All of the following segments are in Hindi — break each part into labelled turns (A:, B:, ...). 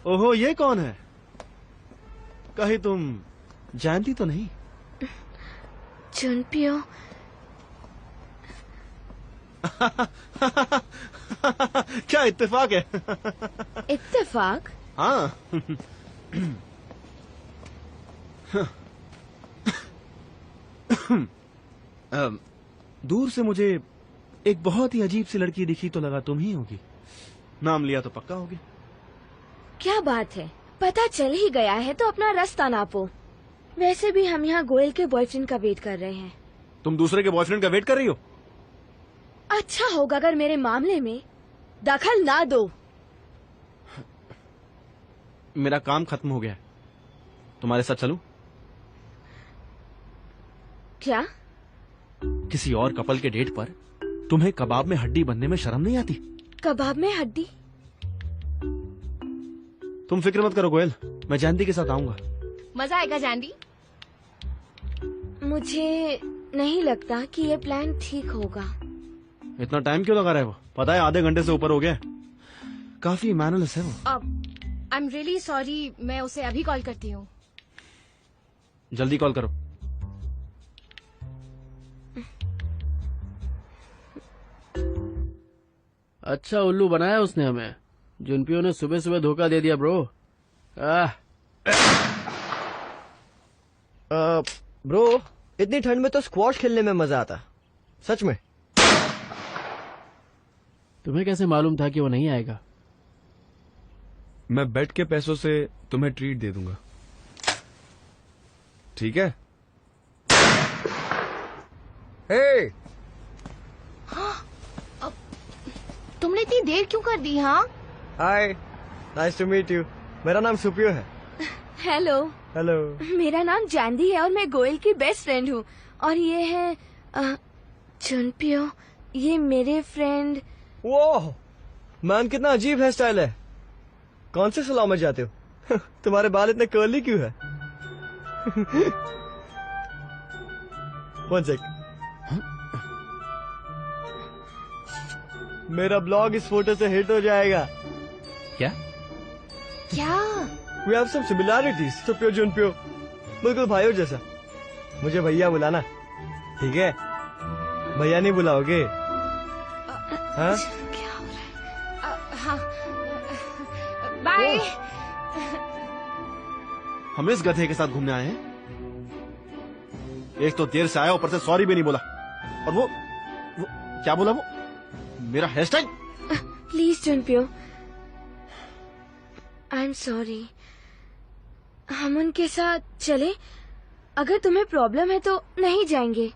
A: ओहो, ये कौन है? कहीं तुम जानती तो नहीं?
B: जुनपियो।
A: क्या इत्तेफाक है।
B: इत्तेफाक?
A: हाँ। दूर से मुझे एक बहुत ही अजीब सी लड़की दिखी तो लगा तुम ही होगी। नाम लिया तो पक्का होगी।
B: क्या बात है, पता चल ही गया है तो अपना रास्ता नापो। वैसे भी हम यहाँ गोयल के बॉयफ्रेंड का वेट कर रहे हैं।
A: तुम दूसरे के बॉयफ्रेंड का वेट कर रही हो?
B: अच्छा होगा अगर मेरे मामले में दखल ना दो।
A: मेरा काम खत्म हो गया है, तुम्हारे साथ चलूं?
B: क्या?
A: किसी और कपल के डेट पर तुम्हें कबाब में हड्डी बनने में शर्म नहीं आती?
B: कबाब में हड्डी?
A: तुम फिक्र मत करो गोयल, मैं जानती के साथ आऊंगा।
C: मजा आएगा जानडी।
B: मुझे नहीं लगता कि ये प्लान ठीक होगा।
A: इतना टाइम क्यों लगा रहा है वो? पता है आधे घंटे से ऊपर हो गया। काफी मैनरलेस है वो।
C: आई एम रियली सॉरी, मैं उसे अभी कॉल करती हूँ।
A: जल्दी कॉल करो।
D: अच्छा उल्लू बनाया उसने हमें। जुनपियो ने सुबह सुबह धोखा दे दिया ब्रो।
E: ब्रो, इतनी ठंड में तो स्क्वॉश खेलने में मजा आता, सच में।
D: तुम्हें कैसे मालूम था कि वो नहीं आएगा?
F: मैं बेट के पैसों से तुम्हें ट्रीट दे दूंगा, ठीक है?
E: हे,
C: तुमने इतनी देर क्यों कर दी? हाँ,
E: हाय, नाइस टू मीट यू। मेरा नाम सुपियो है।
B: हेलो।
E: हेलो।
B: मेरा नाम जानदी है और मैं गोयल की बेस्ट फ्रेंड हूँ। और ये है जुनपियो, ये मेरे फ्रेंड।
E: वो मैन, कितना अजीब हेयर स्टाइल है। कौन से सलून में जाते हो? तुम्हारे बाल इतने कर्ली क्यों है? One sec. मेरा ब्लॉग इस फोटो से हिट हो जाएगा।
A: क्या?
C: क्या?
E: We have some similarities, सुपियो जुनपियो, बिल्कुल भाइयों जैसा। मुझे भैया बुलाना, ठीक है? भैया नहीं बुलाओगे? हाँ?
B: क्या हो रहा है?
C: हाँ, बाय।
A: हम इस गधे के साथ घूमने आए हैं। एक तो देर से आया, ऊपर से सॉरी भी नहीं बोला। और वो क्या बोला? वो मेरा hairstyle.
B: Please Junpyo, I am sorry. हम उनके साथ चले? अगर तुम्हें प्रॉब्लम है तो नहीं जाएंगे।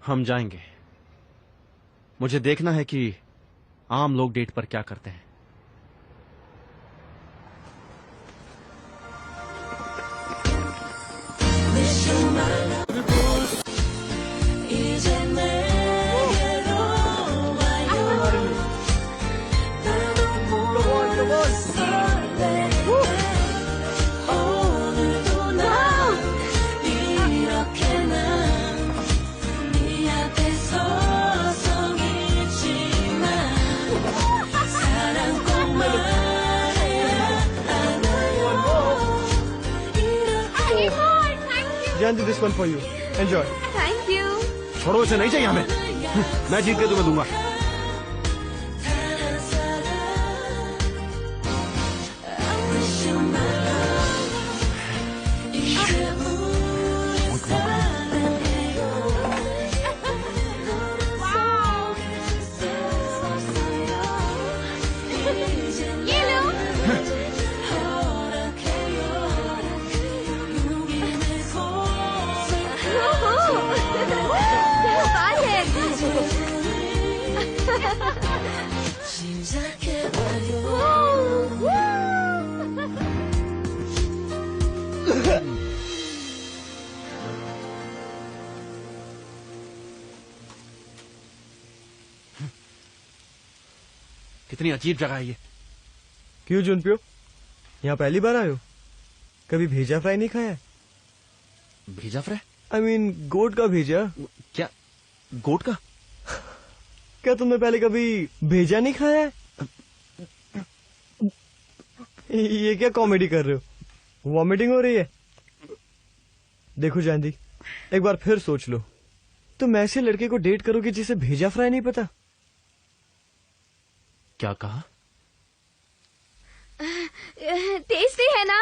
A: हम जाएंगे। मुझे देखना है कि आम लोग डेट पर क्या करते हैं।
E: Jandy, this one for you. Enjoy.
B: Thank you.
A: छोड़ो, इसे नहीं चाहिए हमें। मैं जीत के तुम्हें दूंगा। कितनी अजीब जगह है ये।
E: क्यों जुनपियो, यहाँ पहली बार आए हो? कभी भेजा फ्राई नहीं खाया?
A: भेजा फ्राई?
E: I mean, गोट का भेजा।
A: क्या? गोट का?
E: क्या तुमने पहले कभी भेजा नहीं खाया है? ये क्या कॉमेडी कर रहे हो? वॉमिटिंग हो रही है? देखो जानदी, एक बार फिर सोच लो, तुम ऐसे लड़के को डेट करोगे जिसे भेजा फ्राई नहीं पता?
A: क्या कहा?
B: टेस्टी है ना?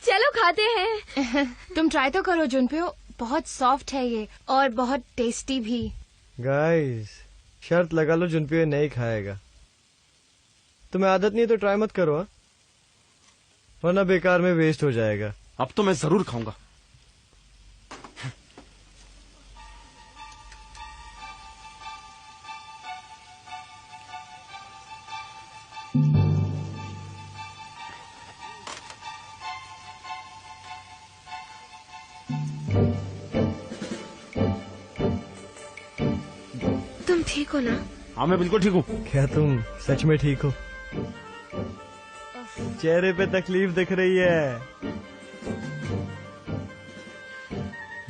B: चलो खाते हैं।
C: तुम ट्राई तो करो जुनपियो, बहुत सॉफ्ट है ये और बहुत टेस्टी भी।
E: गाइस, शर्त लगा लो जुनपियो नहीं खाएगा। तुम्हें आदत नहीं है तो ट्राई मत करो, हाँ? वरना बेकार में वेस्ट हो जाएगा।
A: अब तो मैं जरूर खाऊंगा।
B: तुम ठीक हो ना?
A: हाँ मैं बिल्कुल ठीक हूँ।
E: क्या तुम सच में ठीक हो? चेहरे पे तकलीफ दिख रही है।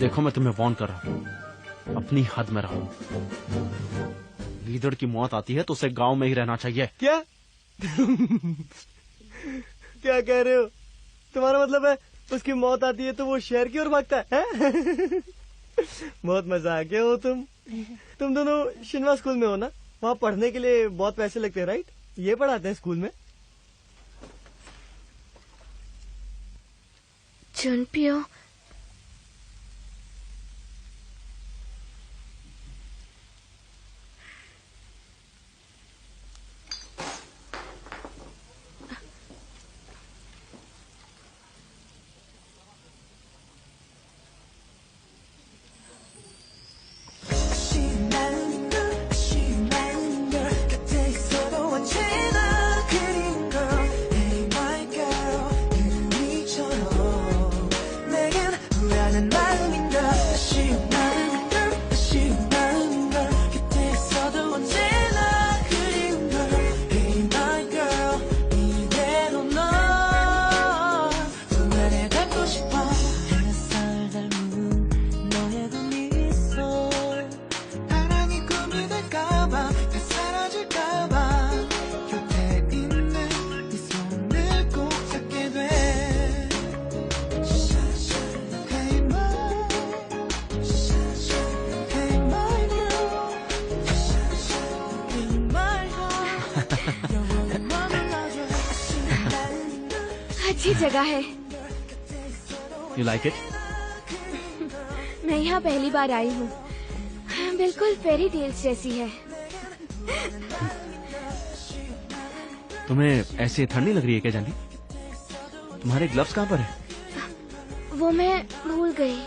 A: देखो मैं तुम्हें वार्न कर रहा हूँ, अपनी हद में रहो। गीदड़ की मौत आती है तो उसे गांव में ही रहना चाहिए।
E: क्या? क्या कह रहे हो? तुम्हारा मतलब है उसकी मौत आती है तो वो शहर की ओर भागता है? बहुत मजाक है हो तुम दोनों शिनवा स्कूल में हो ना? वहाँ पढ़ने के लिए बहुत पैसे लगते हैं, राइट? ये पढ़ाते हैं स्कूल में?
B: जुनपियो, अच्छी जगह है।
A: You like it?
B: मैं यहाँ पहली बार आई हूँ। बिल्कुल फेरी टेल्स जैसी है।
A: तुम्हें ऐसे ठंड नहीं लग रही है क्या जानवी? तुम्हारे ग्लव्स कहाँ पर है?
B: वो मैं भूल गई।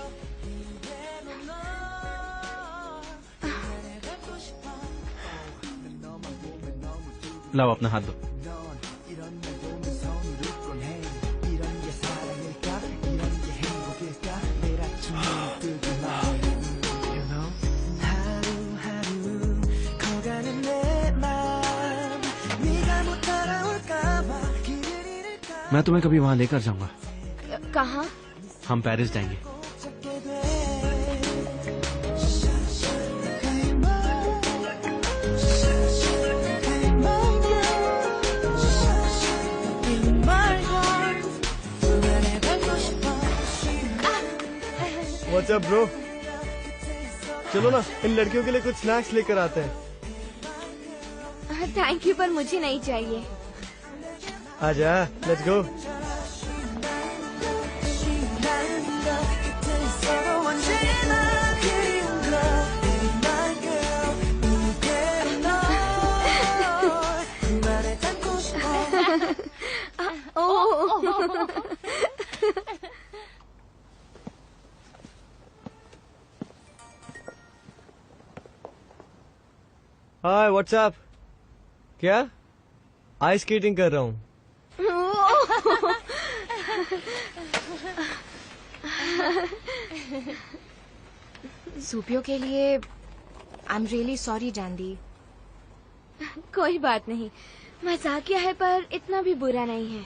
A: लाओ अपना हाथ दो। मैं तुम्हें कभी वहाँ लेकर जाऊंगा।
B: कहाँ?
A: हम पेरिस जाएंगे।
E: What's up bro? चलो ना, इन लड़कियों के लिए कुछ स्नैक्स लेकर आते हैं।
B: थैंक यू, पर मुझे नहीं चाहिए।
E: आजा, let's go. Hi, what's up? क्या? आइस स्केटिंग कर रहा हूँ।
C: सूपियों के लिए आई एम रियली सॉरी जानदी।
B: कोई बात नहीं, मजाकिया है पर इतना भी बुरा नहीं है।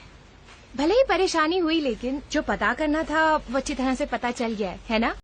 C: भले ही परेशानी हुई लेकिन जो पता करना था वो अच्छी तरह से पता चल गया है ना?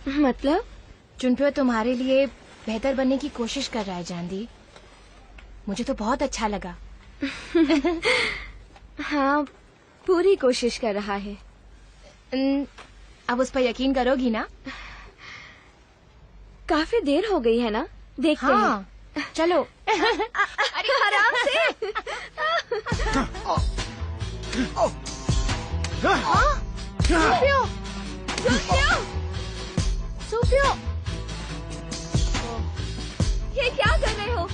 B: मतलब?
C: जुनप्यो तुम्हारे लिए बेहतर बनने की कोशिश कर रहा है जानदी। मुझे तो बहुत अच्छा लगा।
B: हाँ, पूरी कोशिश कर रहा है।
C: अब उस पर यकीन करोगी ना?
B: काफी देर हो गई है ना, देखते
C: हाँ, चलो।
B: अरे आराम से। सुपियो, सुपियो, सुपियो, ये क्या कर रहे हो?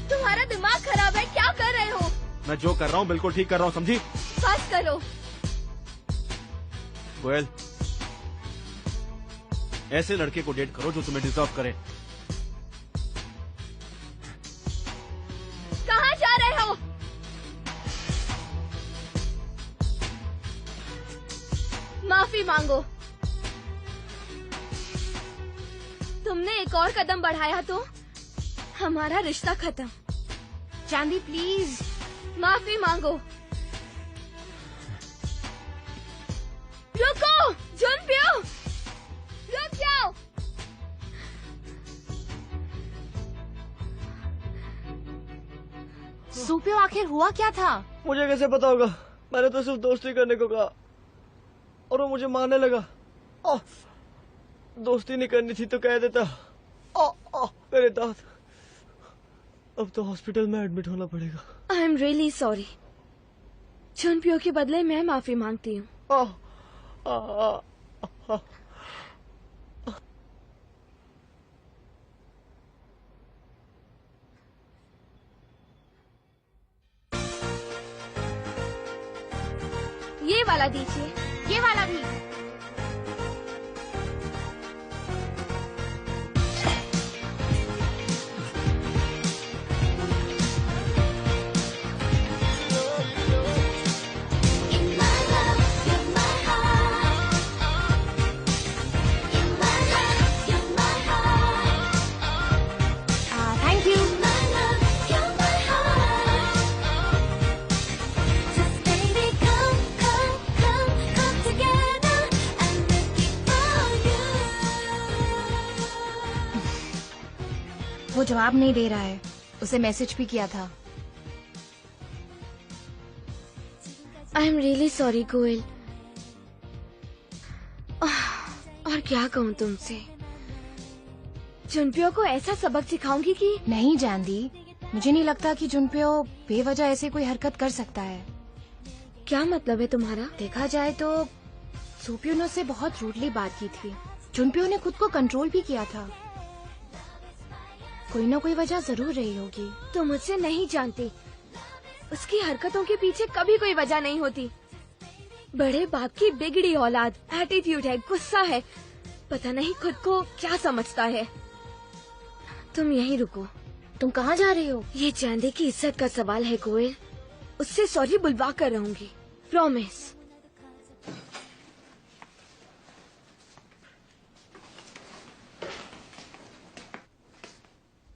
B: तुम्हारा दिमाग खराब है, क्या कर रहे हो?
A: मैं जो कर रहा हूँ बिल्कुल ठीक कर रहा हूँ, समझी?
B: बस करो।
A: गोयल, ऐसे लड़के को डेट करो जो तुम्हें डिजर्व करे।
B: कहाँ जा रहे हो? माफी मांगो। तुमने एक और कदम बढ़ाया तो हमारा रिश्ता खत्म।
C: चांदी प्लीज।
B: माफी मांगो। रुको, जुनप्यो, रुक जाओ।
C: सुपियो, आखिर हुआ क्या था?
E: मुझे कैसे पता होगा? मैंने तो सिर्फ दोस्ती करने को कहा और वो मुझे मारने लगा। दोस्ती नहीं करनी थी तो कह देता। मेरे दांत, अब तो हॉस्पिटल में एडमिट होना पड़ेगा।
B: I am really sorry. Junpyo के बदले मैं माफी मांगती हूँ। ये वाला दीजिए।
C: ये वाला भी। Thank you. वो जवाब नहीं दे रहा है। उसे मैसेज भी किया था।
B: आई एम रियली सॉरी गोयल। और क्या कहूँ तुमसे? जुनप्यो को ऐसा सबक सिखाऊंगी कि
C: नहीं जानदी, मुझे नहीं लगता कि जुनप्यो बेवजह ऐसे कोई हरकत कर सकता है।
B: क्या मतलब है तुम्हारा?
C: देखा जाए तो सुपियो ने उससे बहुत रूडली बात की थी। जुनप्यो ने खुद को कंट्रोल भी किया था। कोई ना कोई वजह जरूर रही होगी।
B: तुम मुझसे नहीं जानती। उसकी हरकतों के पीछे कभी कोई वजह नहीं होती। बड़े बाप की बिगड़ी औलाद, एटीट्यूड है, गुस्सा है, पता नहीं खुद को क्या समझता है। तुम यहीं रुको।
C: तुम कहाँ जा रही हो?
B: ये चांदी की इज्जत का सवाल है गोयल। उससे सॉरी बुलवा कर रहूंगी, प्रॉमिस।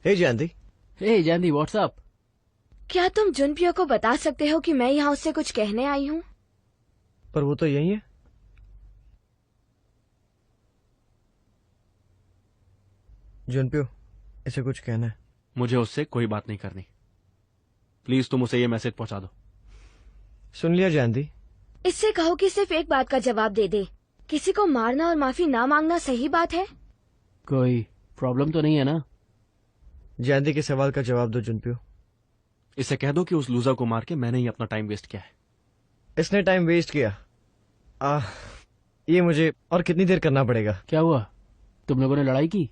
E: हे जानदी।
D: हे जानदी, व्हाट्सअप?
B: क्या तुम जुनप्यो को बता सकते हो कि मैं यहाँ उससे कुछ कहने आई हूँ?
E: पर वो तो यही है। जुनप्यो, इसे कुछ कहना है।
A: मुझे उससे कोई बात नहीं करनी। प्लीज तुम उसे ये मैसेज पहुंचा दो।
E: सुन लिया जानदी?
B: इससे कहो कि सिर्फ एक बात का जवाब दे दे। किसी को मारना और माफी ना मांगना सही बात है?
D: कोई प्रॉब्लम तो नहीं है ना?
E: जानदी के सवाल का जवाब दो जुनप्यो।
A: इसे कह दो कि उस लूजर को मार के मैंने ही अपना टाइम वेस्ट किया है।
E: इसने टाइम वेस्ट किया। ये मुझे और कितनी देर करना पड़ेगा?
D: क्या हुआ? तुम लोगों ने लड़ाई की?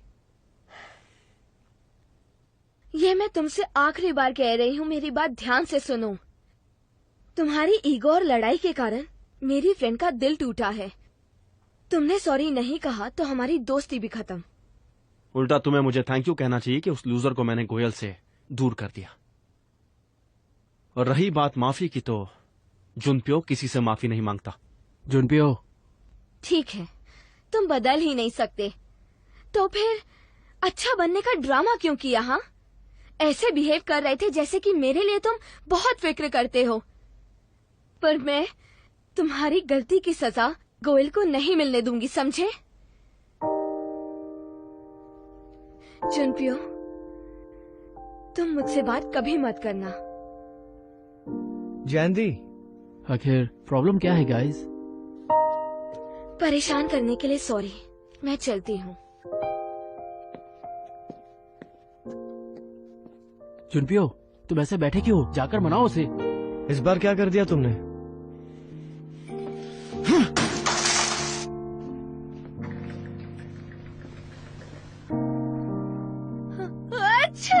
B: ये मैं तुमसे आखिरी बार कह रही हूँ, मेरी बात ध्यान से सुनो। तुम्हारी ईगो और लड़ाई के कारण मेरी फ्रेंड का दिल टूटा है। तुमने सॉरी नहीं कहा तो हमारी दोस्ती भी खत्म।
A: उल्टा तुम्हें मुझे थैंक यू कहना चाहिए कि उस लूजर को मैंने गोयल से दूर कर दिया। और रही बात माफी की, तो जुनप्यो किसी से माफी नहीं मांगता।
D: जुनप्यो,
B: ठीक है, तुम बदल ही नहीं सकते, तो फिर अच्छा बनने का ड्रामा क्यों किया? हाँ, ऐसे बिहेव कर रहे थे जैसे कि मेरे लिए तुम बहुत फिक्र करते हो। पर मैं तुम्हारी गलती की सजा गोयल को नहीं मिलने दूंगी, समझे? जुनपियो, तुम मुझसे बात कभी मत करना।
E: जैंदी,
D: आखिर प्रॉब्लम क्या है गाइस?
B: परेशान करने के लिए सॉरी, मैं चलती हूँ।
D: जुनपियो, तुम ऐसे बैठे क्यों? जाकर मनाओ उसे।
E: इस बार क्या कर दिया तुमने?
B: अच्छा।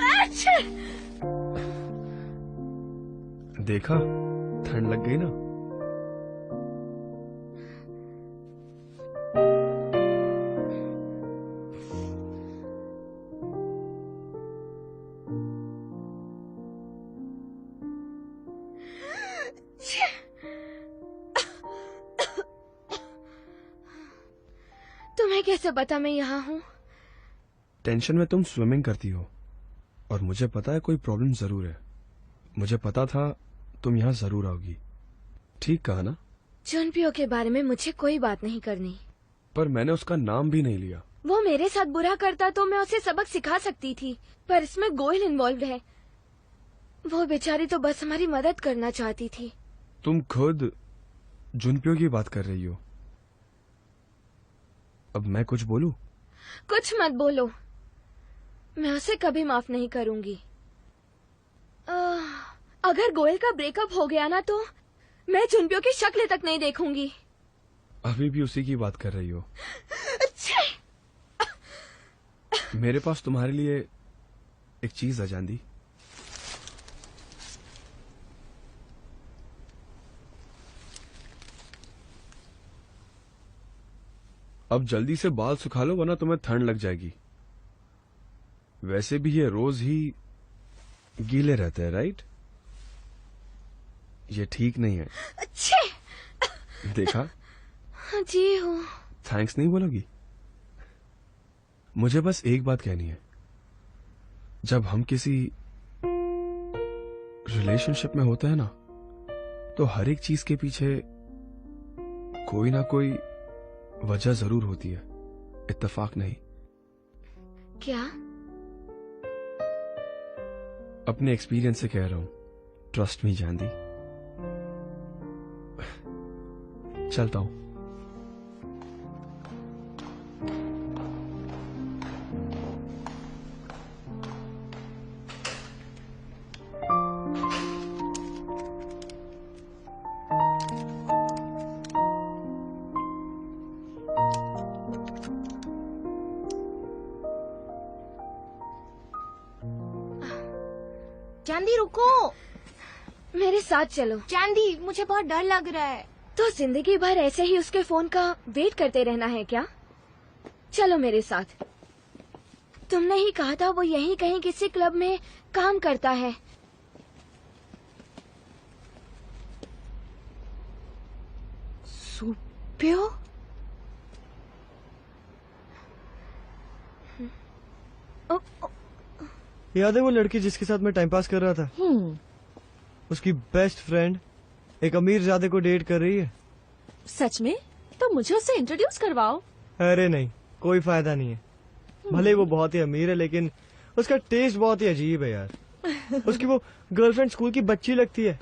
B: अच्छा।
F: देखा, ठंड लग गई ना।
B: तुम्हें कैसे पता मैं यहाँ हूँ?
F: टेंशन में तुम स्विमिंग करती हो और मुझे पता है कोई प्रॉब्लम जरूर है। मुझे पता था तुम यहाँ जरूर आओगी। ठीक कहा ना?
B: जुनपियो के बारे में मुझे कोई बात नहीं करनी।
F: पर मैंने उसका नाम भी नहीं लिया।
B: वो मेरे साथ बुरा करता तो मैं उसे सबक सिखा सकती थी, पर इसमें गोयल इन्वॉल्व है। वो बेचारी तो बस हमारी मदद करना चाहती थी।
F: तुम खुद जुनपियो की बात कर रही हो। अब मैं कुछ बोलूं?
B: कुछ मत बोलो, मैं उसे कभी माफ नहीं करूंगी। अगर गोयल का ब्रेकअप हो गया ना तो मैं जुनपियो की शक्ल तक नहीं देखूंगी।
F: अभी भी उसी की बात कर रही हो। मेरे पास तुम्हारे लिए एक चीज है जानदी। अब जल्दी से बाल सुखा लो वरना तुम्हें ठंड लग जाएगी। वैसे भी ये रोज ही गीले रहते हैं, राइट? ये ठीक नहीं है।
B: अच्छे।
F: देखा?
B: जी हो।
F: थैंक्स नहीं बोलोगी? मुझे बस एक बात कहनी है। जब हम किसी रिलेशनशिप में होते हैं ना, तो हर एक चीज के पीछे कोई ना कोई वजह जरूर होती है, इत्तेफाक नहीं।
B: क्या?
F: अपने एक्सपीरियंस से कह रहा हूं। Trust me Jandi. चलता हूं।
C: चांदी रुको।
B: मेरे साथ चलो।
C: चांदी, मुझे बहुत डर लग रहा है।
B: तो जिंदगी भर ऐसे ही उसके फोन का वेट करते रहना है क्या? चलो मेरे साथ। तुमने ही कहा था वो यहीं कहीं किसी क्लब में काम करता है।
C: सुप्यो?
E: याद है वो लड़की जिसके साथ मैं टाइम पास कर रहा था? उसकी बेस्ट फ्रेंड एक अमीर जादे को डेट कर रही है।
G: सच में? तो मुझे उससे इंट्रोड्यूस करवाओ।
E: अरे नहीं, कोई फायदा नहीं है। भले वो बहुत ही अमीर है लेकिन उसका टेस्ट बहुत ही अजीब है यार। उसकी वो गर्लफ्रेंड स्कूल की बच्ची लगती है।